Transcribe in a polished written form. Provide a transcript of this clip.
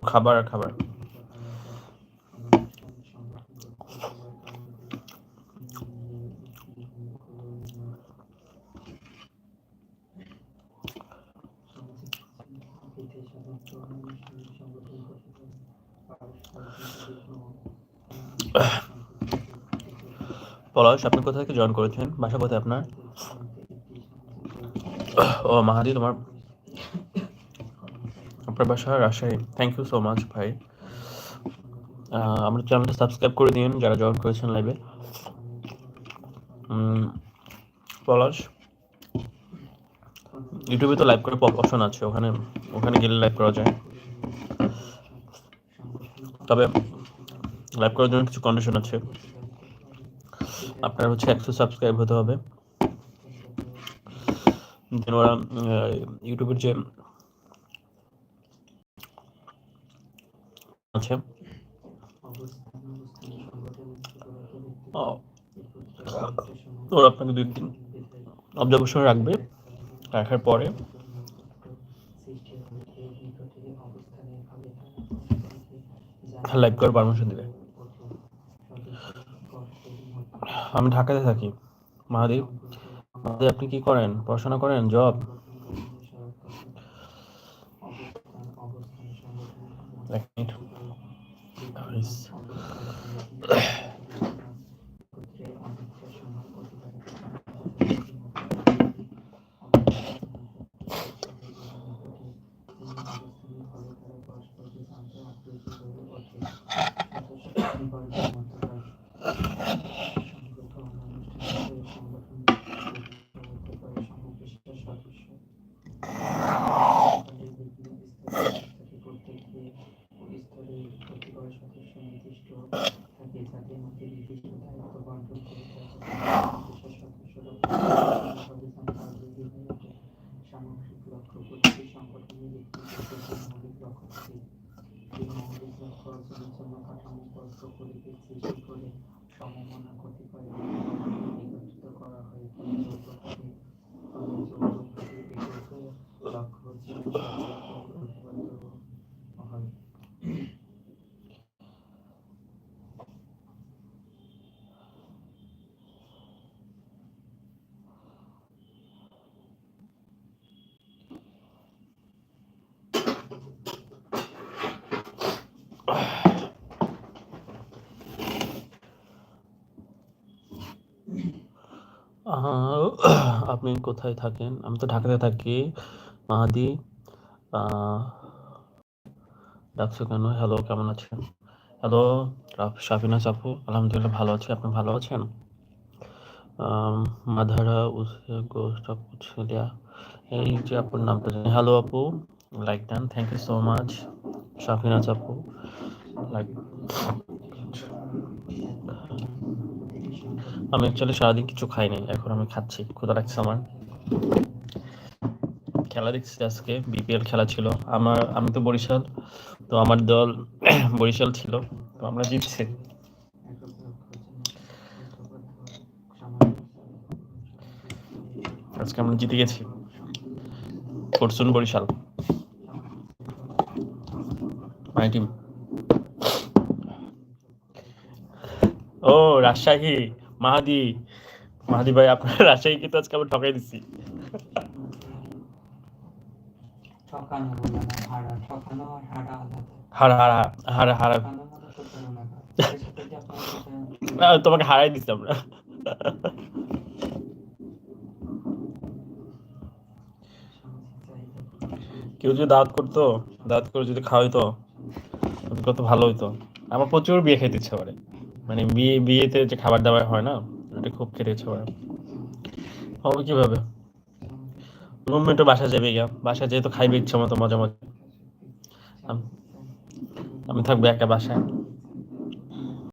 খাবার আর খাবার। পলাশ, আপনি কোথা থেকে জয়েন করেছেন? বাসা কোথায় আপনার? ও মাহাদি, তোমার আপনার বাসা Rajshahi. Thank you so much ভাই। আমার চ্যানেলটা সাবস্ক্রাইব করে দিন যারা জয়েন করেছেন লাইভে। পলাশ, ইউটিউবে তো লাইভ করে পপ অপশন আছে, ওখানে গেলে লাইভ করা যায়। তবে লাইভ করার জন্য কিছু কন্ডিশন আছে। আপনার 100 সাবস্ক্রাইব হতে হবে। যেন ওরা ইউটিউবের যে আছে ওরা আপনাকে 2 দিন অবজারভেশন রাখবে, রাখার পরে লাইভ করার পারমিশন দেবে। আমি ঢাকাতে থাকি। মাহাদি, আপনি কি করেন? পড়াশোনা করেন? জব? এক মিনিট। আপনি কোথায় থাকেন? আমি তো ঢাকাতে থাকি। মাহাদি, ডাকছো কেন? হ্যালো, কেমন আছেন? হ্যালো শাফিনা আপু, আলহামদুলিল্লাহ ভালো আছি। আপনি ভালো আছেন? মাধারা গোস্ট অফ কুচলিয়া, এই যে আপুর নামটা জানি। হ্যালো আপু, like done, thank you so much. Shafina আপু, লাইক। আমি অ্যাকচুয়ালি সারাদিন কিছু খাই নাই, এখন আমি খাচ্ছি, ক্ষুধা লাগছে আমার। খেলা দেখছি আজকে, বিপিএল খেলা ছিল। আমি তো বরিশাল, তো আমার দল বরিশাল ছিল, তো আমরা জিতছি। আজকে আমরা জিতে গেছি। Fortune Barishal my team. ও রাজশাহী, মাহাদি ভাই, আপনার রাজশাহী কিন্তু আজকে আমরা ঠকাই দিচ্ছি। তোমাকে হারাই দিচ্ছি আমরা। কেউ যদি দাওয়াত করতো, দাওয়াত করে যদি খাওয়াইতো কত ভালো হইতো। আমার প্রচুর বিয়ে খাইতে ইচ্ছে করে, মানে বিয়েতে যে খাবার দাবার হয় না, এটা খুব খেতে ইচ্ছে করে। হবে কিভাবে? রুমমেটও বাসা যাবে গিয়া, বাসা যেহেতু খাইবে ইচ্ছে মতো মজা মজা। আমি থাকবো একটা বাসায়।